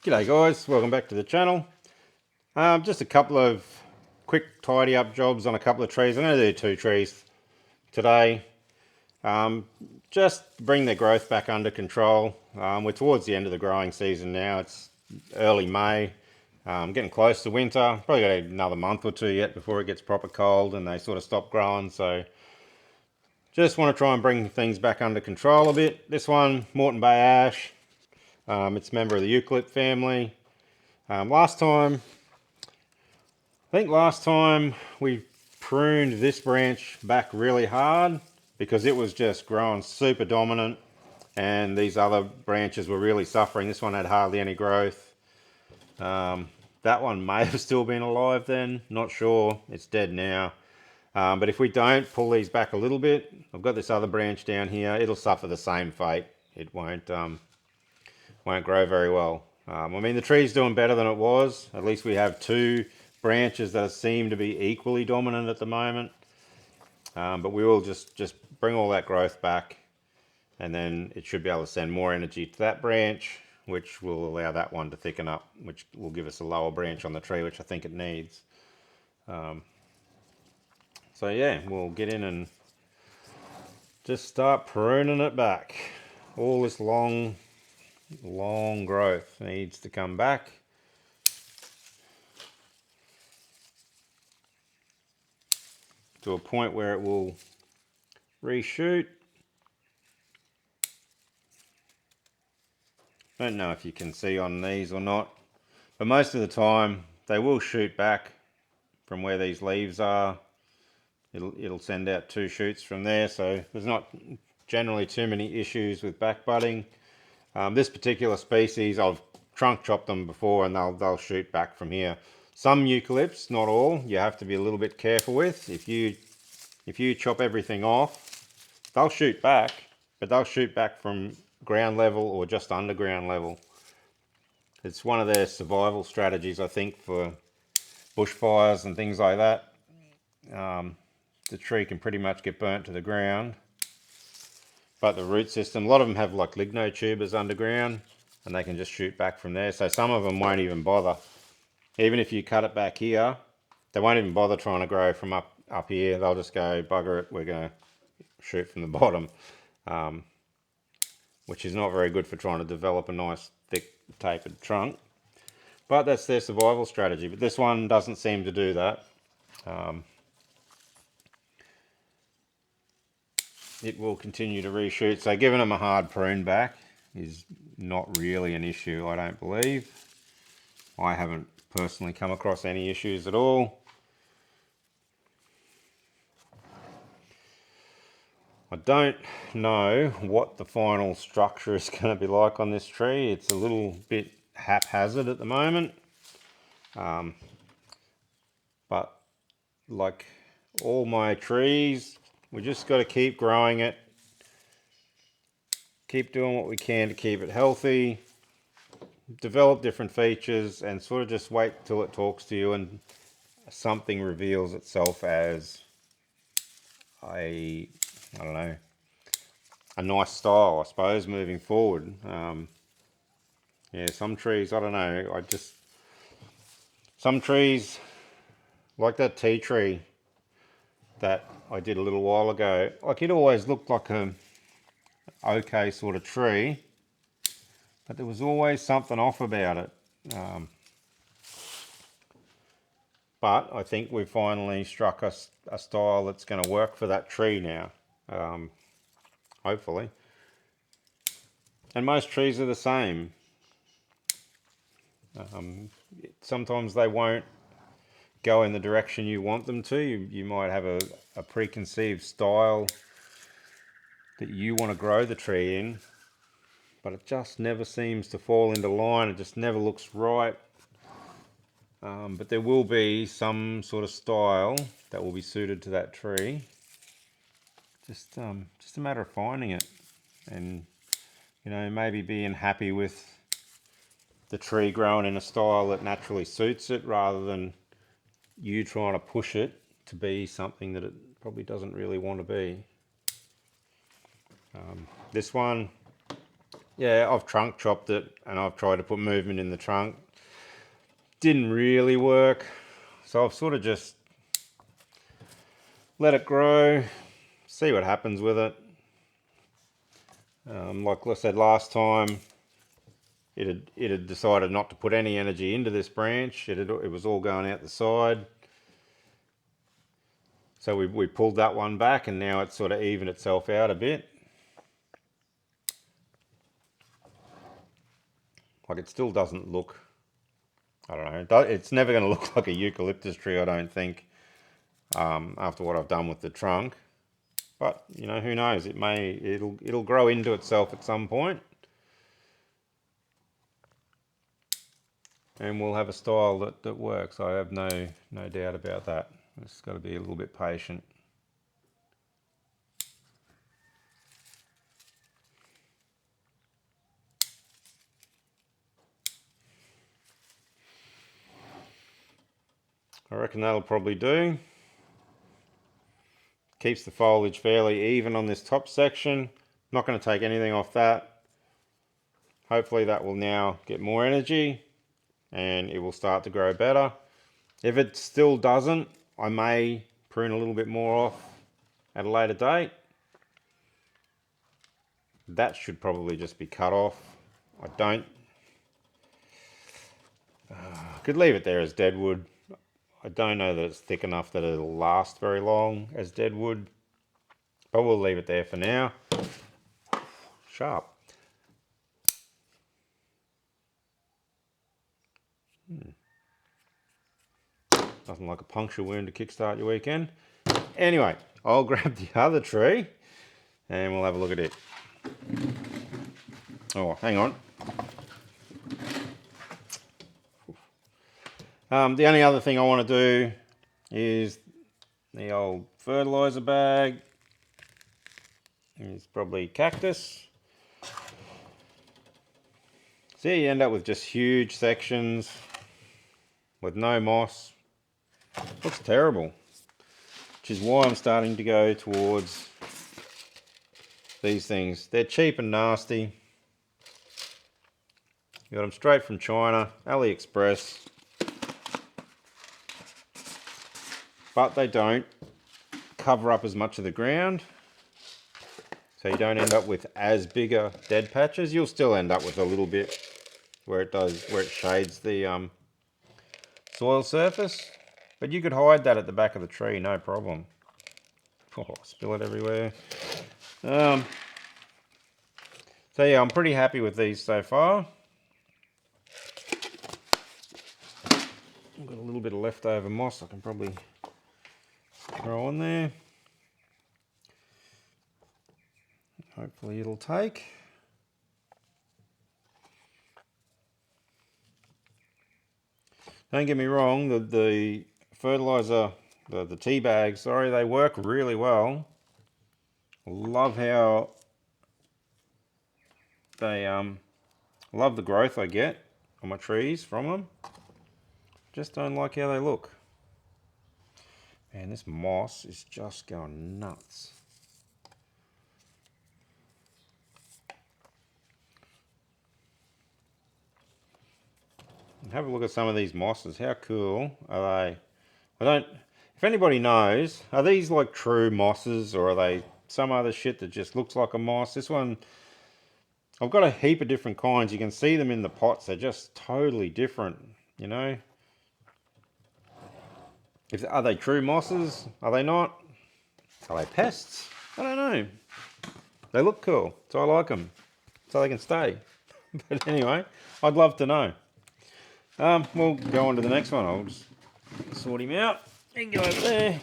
G'day guys, welcome back to the channel. Just a couple of quick tidy up jobs on a couple of trees. I'm going to do 2 trees today. Just bring their growth back under control. We're towards the end of the growing season now. It's early May, getting close to winter. Probably got another month or 2 yet before it gets proper cold and they sort of stop growing. So just want to try and bring things back under control a bit. This one, Moreton Bay Ash. It's a member of the Eucalypt family. Last time we pruned this branch back really hard because it was just growing super dominant and these other branches were really suffering. This one had hardly any growth. That one may have still been alive then, not sure. It's dead now. But if we don't pull these back a little bit, I've got this other branch down here, it'll suffer the same fate. It won't grow very well. I mean, the tree's doing better than it was. At least we have 2 branches that seem to be equally dominant at the moment. But we will just bring all that growth back, and then it should be able to send more energy to that branch, which will allow that one to thicken up, which will give us a lower branch on the tree, which I think it needs. So yeah, we'll get in and just start pruning it back. All this long growth needs to come back. To a point where it will reshoot. I don't know if you can see on these or not, but most of the time they will shoot back from where these leaves are. It'll send out 2 shoots from there, so there's not generally too many issues with back budding. This particular species, I've trunk chopped them before and they'll shoot back from here. Some eucalypts, not all, you have to be a little bit careful with. If you chop everything off, they'll shoot back, but they'll shoot back from ground level or just underground level. It's one of their survival strategies, I think, for bushfires and things like that. The tree can pretty much get burnt to the ground. But the root system, a lot of them have like lignotubers underground and they can just shoot back from there. So some of them won't even bother. Even if you cut it back here, they won't even bother trying to grow from up here. They'll just go, bugger it, we're going to shoot from the bottom. Which is not very good for trying to develop a nice thick tapered trunk. But that's their survival strategy. But this one doesn't seem to do that. It will continue to reshoot. So giving them a hard prune back is not really an issue, I don't believe. I haven't personally come across any issues at all. I don't know what the final structure is going to be like on this tree. It's a little bit haphazard at the moment. But like all my trees, we just got to keep growing it. Keep doing what we can to keep it healthy. Develop different features and sort of just wait till it talks to you and something reveals itself as I don't know, a nice style, I suppose, moving forward. Yeah, some trees, I don't know, some trees, like that tea tree that I did a little while ago, like it always looked like a okay sort of tree, but there was always something off about it. But I think we've finally struck a style that's going to work for that tree now, hopefully. And most trees are the same. Sometimes they won't go in the direction you want them to. You might have a preconceived style that you want to grow the tree in, but it just never seems to fall into line. It just never looks right. But there will be some sort of style that will be suited to that tree. Just a matter of finding it, and you know, maybe being happy with the tree growing in a style that naturally suits it, rather than you trying to push it to be something that it probably doesn't really want to be. This one, yeah, I've trunk chopped it and I've tried to put movement in the trunk. Didn't really work. So I've sort of just let it grow, see what happens with it. Like I said last time, it had decided not to put any energy into this branch. It was all going out the side. So we pulled that one back and now it's sort of evened itself out a bit. Like it still doesn't look, I don't know, it's never going to look like a eucalyptus tree, I don't think, after what I've done with the trunk. But, you know, who knows, it'll grow into itself at some point. And we'll have a style that works. I have no doubt about that. Just got to be a little bit patient. I reckon that'll probably do. Keeps the foliage fairly even on this top section. Not going to take anything off that. Hopefully that will now get more energy and it will start to grow better. If it still doesn't, I may prune a little bit more off at a later date. That should probably just be cut off. I could leave it there as deadwood. I don't know that it's thick enough that it'll last very long as deadwood, but we'll leave it there for now. Sharp. Nothing like a puncture wound to kickstart your weekend. Anyway, I'll grab the other tree and we'll have a look at it. Oh, hang on. The only other thing I want to do is the old fertilizer bag. It's probably cactus. So you end up with just huge sections with no moss. Looks terrible. Which is why I'm starting to go towards these things. They're cheap and nasty. You got them straight from China, AliExpress. But they don't cover up as much of the ground. So you don't end up with as bigger dead patches. You'll still end up with a little bit where it shades the soil surface. But you could hide that at the back of the tree, no problem. Oh, spill it everywhere. So yeah, I'm pretty happy with these so far. I've got a little bit of leftover moss I can probably throw on there. Hopefully it'll take. Don't get me wrong, the fertilizer, the tea bags, sorry, they work really well. Love how they, love the growth I get on my trees from them. Just don't like how they look. Man, this moss is just going nuts. Have a look at some of these mosses. How cool are they? If anybody knows, are these like true mosses or are they some other shit that just looks like a moss? This one, I've got a heap of different kinds. You can see them in the pots. They're just totally different, you know? Are they true mosses? Are they not? Are they pests? I don't know. They look cool, so I like them. So they can stay. But anyway, I'd love to know. We'll go on to the next one. I'll just sort him out. He can go over there.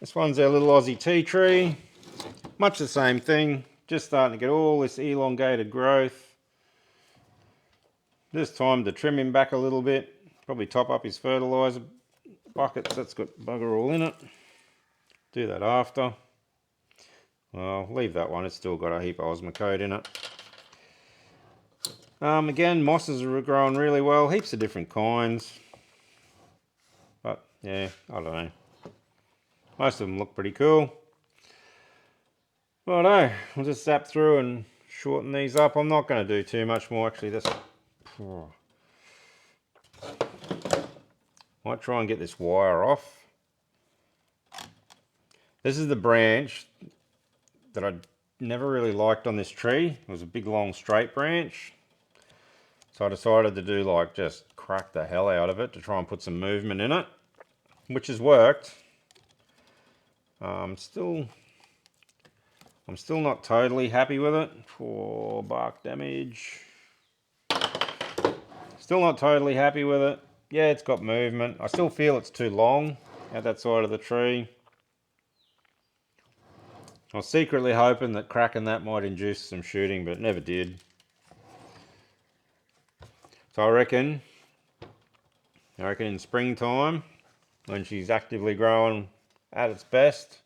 This one's our little Aussie tea tree. Much the same thing. Just starting to get all this elongated growth. Just time to trim him back a little bit. Probably top up his fertilizer buckets. That's got bugger all in it. Do that after. Well, leave that one. It's still got a heap of Osmocote in it. Again, mosses are growing really well. Heaps of different kinds. yeah, I don't know. Most of them look pretty cool. Righto, we'll just zap through and shorten these up. I'm not going to do too much more actually. This might try and get this wire off. This is the branch that I never really liked on this tree. It was a big long straight branch. So I decided to do like just crack the hell out of it to try and put some movement in it, which has worked. I'm still not totally happy with it for bark damage. Still not totally happy with it. Yeah, it's got movement. I still feel it's too long at that side of the tree. I was secretly hoping that cracking that might induce some shooting, but it never did. So I reckon in springtime, when she's actively growing at its best,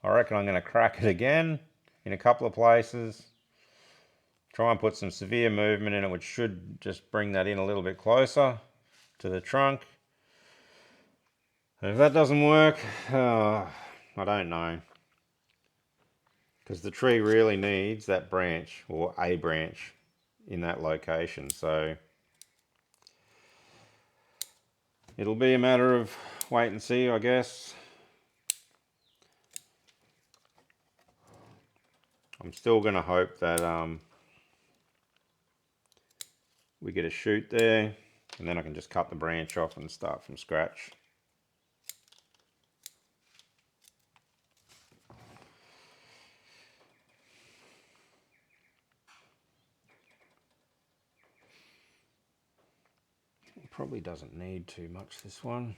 I reckon I'm going to crack it again in a couple of places. Try and put some severe movement in it, which should just bring that in a little bit closer to the trunk. And if that doesn't work, I don't know. Because the tree really needs that branch, or a branch, in that location. So it'll be a matter of wait and see, I guess. I'm still going to hope that we get a shoot there, and then I can just cut the branch off and start from scratch. It probably doesn't need too much, this one.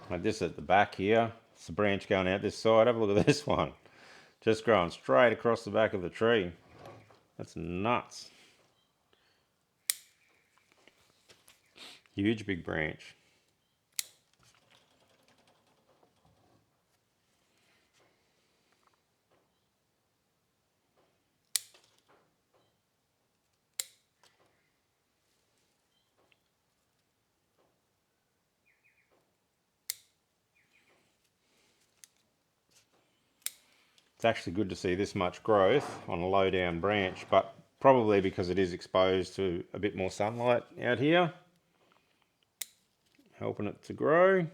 Like this at the back here, it's the branch going out this side. Have a look at this one. Just growing straight across the back of the tree. That's nuts. Huge big branch. It's actually good to see this much growth on a low down branch, but probably because it is exposed to a bit more sunlight out here, helping it to grow.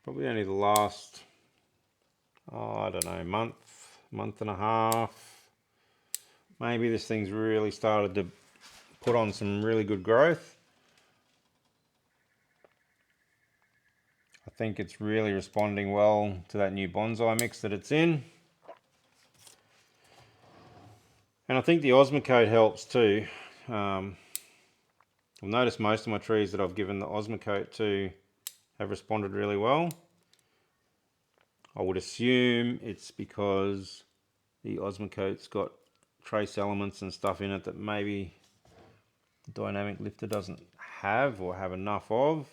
Probably only the last, I don't know, month and a half. Maybe this thing's really started to put on some really good growth. I think it's really responding well to that new bonsai mix that it's in. And I think the Osmocote helps too. I've noticed most of my trees that I've given the Osmocote to have responded really well. I would assume it's because the Osmocote's got trace elements and stuff in it that maybe the dynamic lifter doesn't have or have enough of.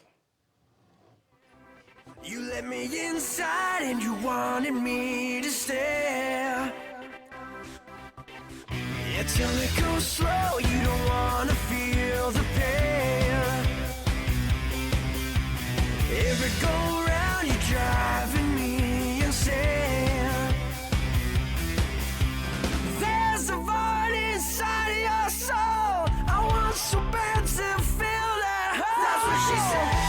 You let me inside and you wanted me to stay. You tell me go slow, you don't wanna feel the pain. Every go round, you're driving me insane. There's a void inside of your soul. I want so bad to feel that hole. That's what she said.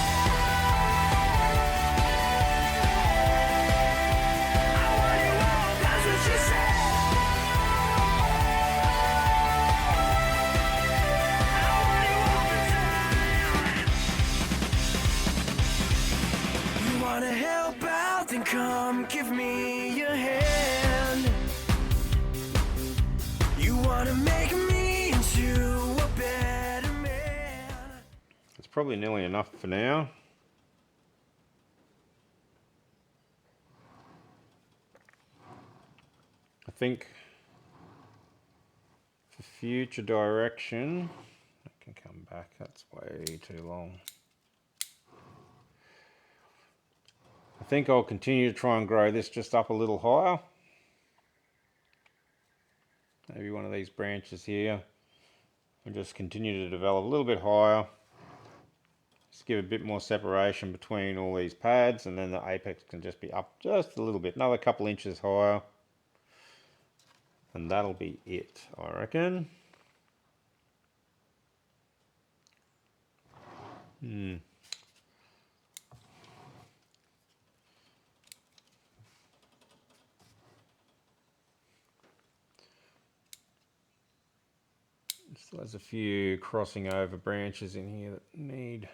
probably nearly enough for now. I think for future direction, I can come back, that's way too long. I think I'll continue to try and grow this just up a little higher. Maybe one of these branches here. And just continue to develop a little bit higher. Just give a bit more separation between all these pads, and then the apex can just be up just a little bit, another couple inches higher. And that'll be it, I reckon. Still has a few crossing over branches in here that need.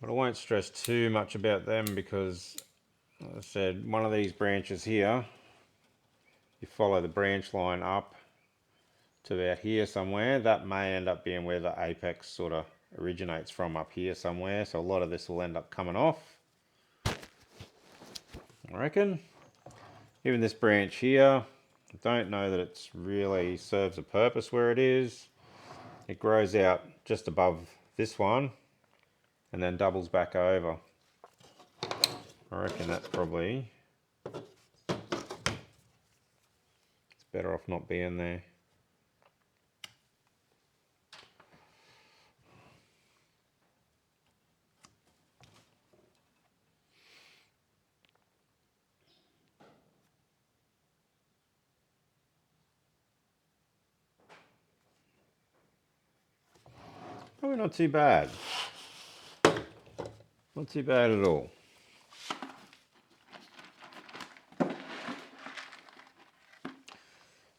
But I won't stress too much about them because, as I said, one of these branches here, you follow the branch line up to about here somewhere, that may end up being where the apex sort of originates from, up here somewhere. So a lot of this will end up coming off, I reckon. Even this branch here, I don't know that it's really serves a purpose where it is. It grows out just above this one and then doubles back over. I reckon that's probably, it's better off not being there. Probably not too bad. Not too bad at all.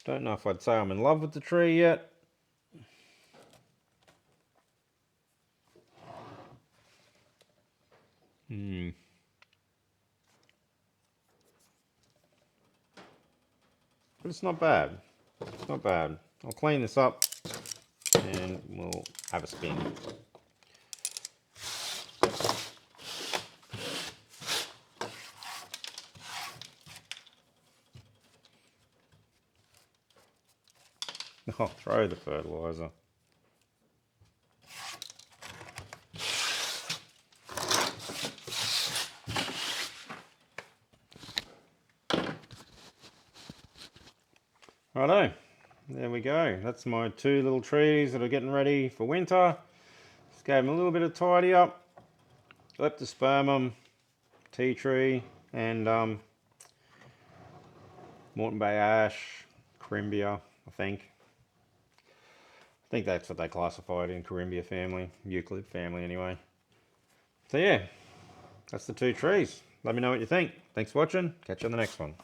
Don't know if I'd say I'm in love with the tree yet. But it's not bad. It's not bad. I'll clean this up and we'll have a spin. I'll throw the fertilizer. Righto, there we go. That's my two little trees that are getting ready for winter. Just gave them a little bit of tidy up. Leptospermum, tea tree, and Moreton Bay Ash, Corymbia, I think. I think that's what they classified in, Corymbia family, Eucalypt family anyway. So yeah, that's the two trees. Let me know what you think. Thanks for watching. Catch you on the next one.